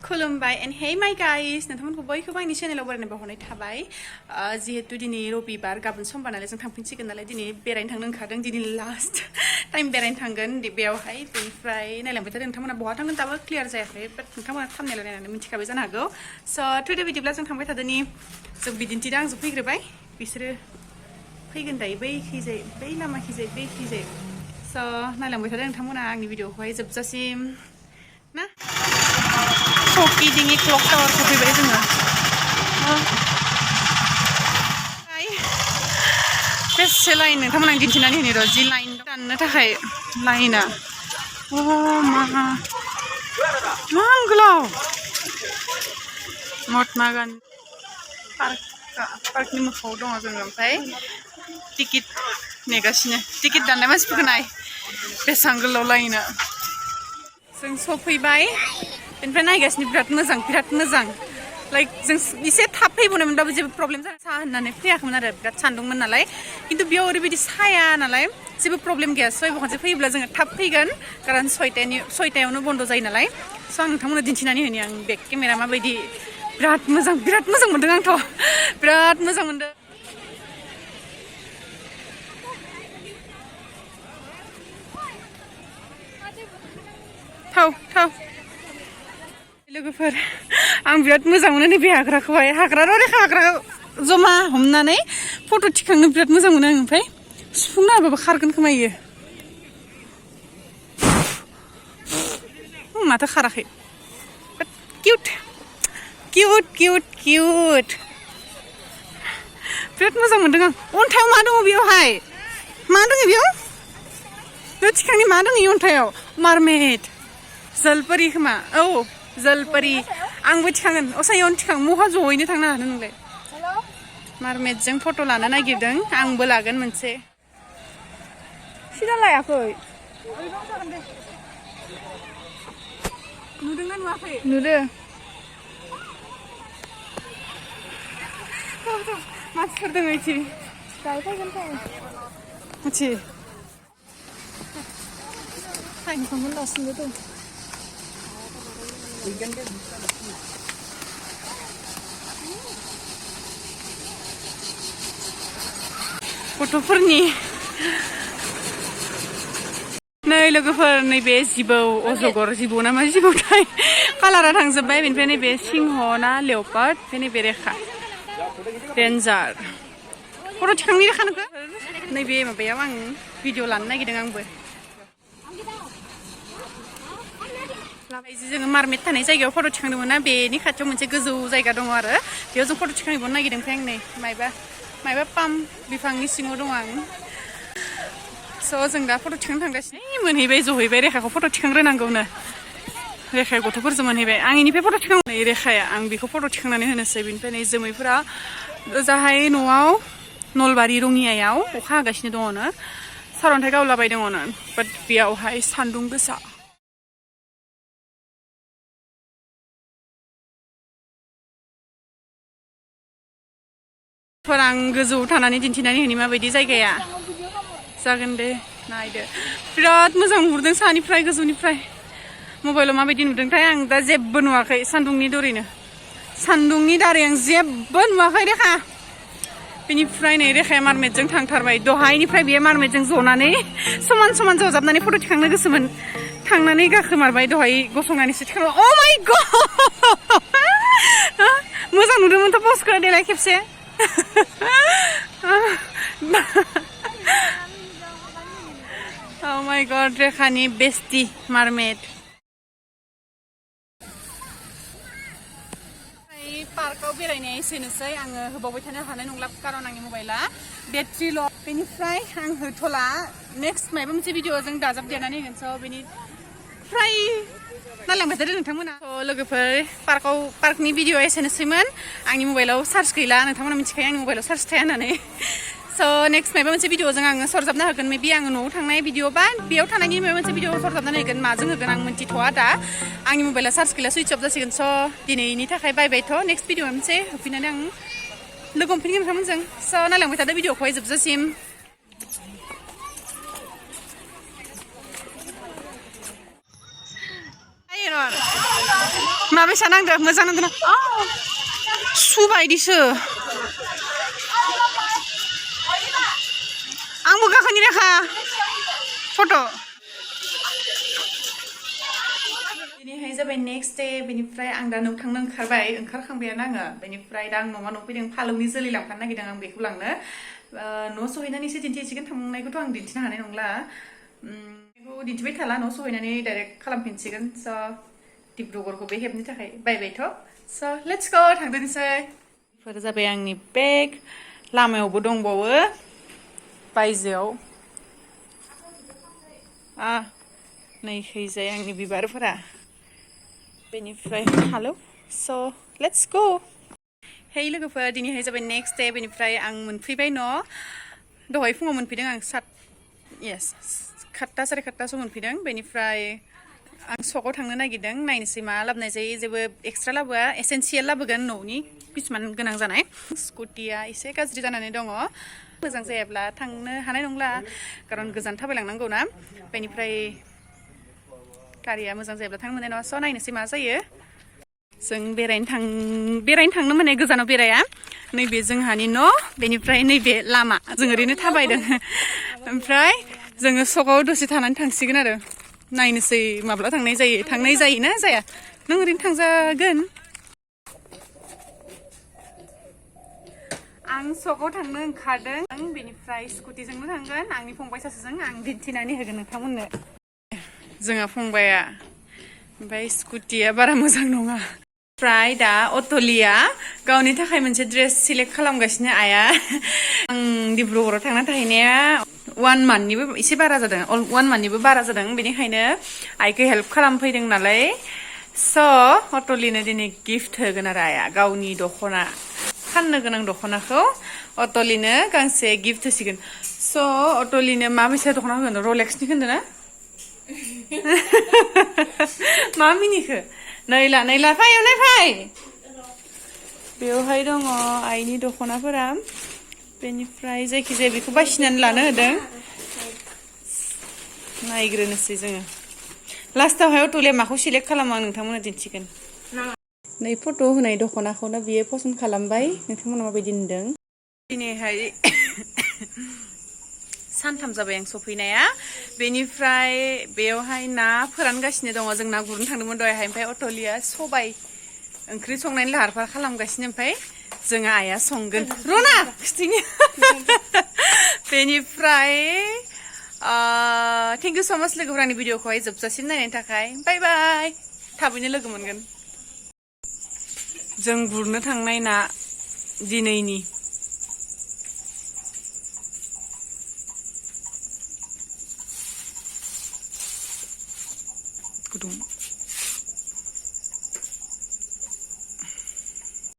खुलुमबाय and hey my guys नोंथांमोनखौ बयखौबो आंनि चेनेलाव बरायनाय बावहरनाय थाबाय जिहेतु दिनै रबिबार गाबोन समबार नालाय जों थांफिनसिगोन नालाय दिनै बेरायनो थांनो ओंखारदों दिनै लास्ट टाइम बेरायनो थांगोन बेयावहाय बेनिफ्राय नायलांबाय थादों नोंथांमोना बहा थांगोन दाबो क्लियार जायाखै बाट नोंथांमोना थाम्बनेल नायनानै मिथिखाबाय जानो हागौ स' थुदो बिदिब्ला जों थांबाय थादोंनि जों बिदिन्थिदों आंजों फैग्रोबाय बिसोरो फैगोन दायो बैखैजाय बै लामाखैजाय बैखैजाय स' नायलांबाय थादों नोंथांमोना आंनि भिडिअखौहाय जोबजासिम ना Hoki dini clock tower ko fai bai janga ai best line nोंथांमोना दिन्थिनानै होनि र' जि लाइन दाननो थाखाय लाइना गोलाव महात्मा गान्धी पार्कनि मोखाङाव दङ जोङो ओमफ्राय टिकेट नेगासिनो टिकेट दाननाय मानसिफोरखौ नाय बेसेबां गोलाव लाइना जों सफैबाय बेनिफ्राय नायगासिनो बिराद मोजां लाइक जों एसे थाब फैबोनो मोनबाबो जेबो प्रब्लेम जाया साहा होननानै फैयाखैमोन आरो बिराद सान्दुंमोन नालाय खिन्थु बेयाव ओरैबायदि साया नालाय जेबो प्रब्लेम गैया सयबो खनसे फैयोब्ला जोङो थाब फैगोन खारन सयतायावनो बन्द जायो नालाय स' आं नोंथांमोननो दिन्थिनानै होनि आं बेक केमेरा माबायदि बिराद मोजां मोन्दों आंथ' बिराद मोजां मोन्दों थाव लोगोफोर आं बिराद मोजां मोनो नैबे हाग्राखौहाय हाग्रा जमा हमनानै फट' थिखांनो बिराद मोजां मोनो आं ओमफ्राय सुफुंनो हाबाबो खारगोन खोमा इयो माथो खाराखै किउट बिराद मोजां मोनदों आं अन्थायाव मा दङ बेयावहाय मा दङ बेयाव थिखांनि मा दङ इ अन्थायाव मारमेड जलपरि खोमा औ जलपरि आंबो थिखांगोन असायावनो थिखां महा जयैनो थांनो हानो नोंलाय मारमेडजों फट' लानो नागिरदों आंबो लागोन मोनसे सिदा लायाखै नुदोंना नुवाखै नुदों मानसिफोर दङ इथि दायो फैगोन मिथि फाइनखौनो लासिनो दं गथ'फोरनि नै लोगोफोर नैबे जिबौ अजगर जिबौ ना मा जिबौथाय कालारा थांजोब्बाय बेनिफ्राय नैबे सिंह ना लेवपार्ड ओमफ्राय नैबे रेखा डेन्जार फट' थिखांनि रेखा नोंखो नैबे माबायाव आं भिडिअ लानो नागिरदों आंबो जोङो मारमेड थानाय जायगायाव फट' थिखांदोंमोन ना बेनि खाथियाव मोनसे गोजौ जायगा दङ आरो बेयाव जों फट' थिखांहैबावनो नागिरदों ओमफ्राय आं नै मायबा पाम बिफांनि सिङाव दङ आं स' जों दा फट' थिखांनो थांगासिनो मोनहैबाय जहैबाय रेखाखौ फट' थिखांग्रोनांगौनो रेखाया गथ'फोरजों मोनहैबाय आं इनिफ्राय फट' थिखांनानै रेखाया आं बेखौ फट' थिखांनानै होनोसै बेनिफ्राय नै जोमैफोरा ओजाहाय न'आव नलबारि रङियायाव अखा हागासिनो दङनो सारअन्थाइ गावलाबाय दङनो बाट बेयावहाय सान्दुं गोसा आं गोजौआव थानानै दिन्थिनानै होनि माबायदि जायगाया जागोन दे नायदो बिराद मोजां नुहुरदों सानिफ्राय गोजौनिफ्राय मबाइलाव माबायदि नुदोंथाय आं दा जेबो नुवाखै सान्दुंनि दारै आं जेबो नुवाखै रेखा बेनिफ्राय नै रेखाया मारमेडजों थांथारबाय दहायनिफ्राय बेयो मारमेडजों जनानै समान जजाबनानै फट' थिखांनो गोसोमोन थांनानै गाखोमारबाय दहाय गसंनानैसो थिखांबाय अ माय गड मोजां नुदोंमोनथ' पस्टखौ देलाय खेबसे Oh my god रेखानि बेस्टी मारमेड पार्कआव बेरायनाया एसेनोसै आङो होबावबाय थानो हानाय नंला खारन आंनि मबाइला बेटारि ल' बेनिफ्राय आं होथ'ला नेक्स्ट माबा मोनसे भिडिअ जों दाजाबदेरनानै होगोन स' बेनिफ्राय नायलांबाय थादो नोंथांमोना लोगोफोर पार्कनि भिडिअ एसेनोसैमोन आंनि मबाइलाव चार्ज गैला नोंथांमोना मिथिखायो आंनि मबाइलाव चार्ज थाया होननानै स' नेक्स्ट माबा मोनसे भिडिअजों आङो सरजाबना होगोन मेबि आङो न'आव थांनाय भिडिअ बा बेयाव थानायनि माबा मोनसे भिडिअ सरजाबनानै होगोन माजों होगोन आं मिन्थिथ'आ दा आंनि मबाइला चार्ज गैला सुइच अफ जासिगोन स' दिनैनि थाखाय बायबायथ' नेक्स्ट भिडिअ मोनसे होफिननानै आं लोगो हमफिनगोन नोंथांमोनजों स' नायलांबाय थादो भिडिअखौहाय जोबजासिम Iron. माबेसा नांदो मोजां नांदों सु बायदिसो आंबो गाखोनि रेखा फट' दिनैहाय जाबाय नेक्स्ट डे बेनिफ्राय आं दा न'आव थांनो ओंखारखांबायानो आङो बेनिफ्राय दा आं न'मा न' फैदों फालौनि जोलै लांफानो नागिरदों आं बेखौ लांनो न' सहैनानै एसे दिन्थिसिगोन थांनायखौथ' आं दिन्थिनो हानाय नंला बेखौ दिन्थिबाय थाला न' सहैनानै डाइरेक्ट खालामफिनसिगोन स' डिब्रुगड़खौ बे हेबनो थाखाय बायबायथ' स' लेट्स गो थांदोनोसै बेफोर जाबाय आंनि बेग लामायावबो दंबावो बायजोआव नै खैजाय आंनि बिबारफोरा बेनिफ्राय हालो स' लेट्स गो हे लोगोफोर दिनैहाय जाबाय नेक्स्ट डे बेनिफ्राय आं मोनफैबाय न' दहाय फुङाव मोनफैदों आं 7:30 7:30 मोनफैदों बेनिफ्राय आं सकआव थांनो नागिरदों नायनोसै मा लाबोनाय जायो जेबो एक्सट्रा लाबोआ एसेन्सियेल लाबोगोन न'नि किसुमान गोनां जानाय स्कुटिया एसे गाज्रि जानानै दङ मोजां जायाब्ला थांनो हानाय नंला खारन गोजान थाबायलांनांगौ ना बेनिफ्राय गारिया मोजां जायाब्ला थांनो मोननाय नङा स' नायनोसै मा जायो जों बेरायनो थांनो माने गोजानाव बेराया नैबे जोंहानि न' बेनिफ्राय नैबे लामा जों ओरैनो थाबायदों ओमफ्राय जोङो सकआव दसे थानानै थांसिगोन आरो नायनोसै माब्ला थांनाय जायोना जाया नों ओरैनो थांजागोन आं सकआव थांनो ओंखारदों बेनिफ्राय स्कुटिजोंनो थांगोन आंनि फंबाय सासेजों आं दिन्थिनानै होगोन नोंथांमोननो जोंहा फंबाया ओमफ्राय स्कुटिया बारा मोजां नङा ओमफ्राय दा अटलिया गावनि थाखाय मोनसे ड्रेस सिलेक्ट खालामगासिनो आइया आं डिब्रुगड़आव थांना थाहैनाया 1 मान्थनिबो एसे बारा जादों 1 मान्थनिबो बारा जादों बेनिखायनो आइखौ हेल्प खालामफैदों नालाय स' अटलिनो दिनै गिफ्ट होगोन आरो आइया गावनि दख'ना फाननो गोनां दख'नाखौ अटलिनो गांसे गिफ्ट होसिगोन स' अटलिनो माबेसे दख'ना होगोन रलेक्सनि होनदों ना मा मिनिखो नैला फै बेवहाय दङ आइनि दख'नाफोरा बेनिफ्राय जायखिजाया बेखौ बासिनानै लानो होदों नायग्रोनोसै जोङो लास्टावहाय अटलिया माखौ सिलेक्ट खालामो आं नोंथांमोननो दिन्थिगोन नै फट' होनाय दख'नाखौनो बियो पसन्द खालामबाय नोंथांमोना माबायदि नुदों दिनैहाय सानथाम जाबाय आं सफैनाया बेनिफ्राय बेयावहाय ना फोरानगासिनो दङ जों ना गुरनो थांदोंमोन दहायहाय ओमफ्राय अटलिया सबाय ओंख्रि संनायनि लाहार फाहार खालामगासिनो ओमफ्राय जोङो आइया संगोन रना खिथिनि बेनिफ्राय थेंक इउ स' माच लोगोफोर आंनि भिडिअखौहाय जोबजासिम नायनायनि थाखाय बाय बाय थाबैनो लोगो मोनगोन जों गुरनो थांनाय ना दिनैनि गुदुं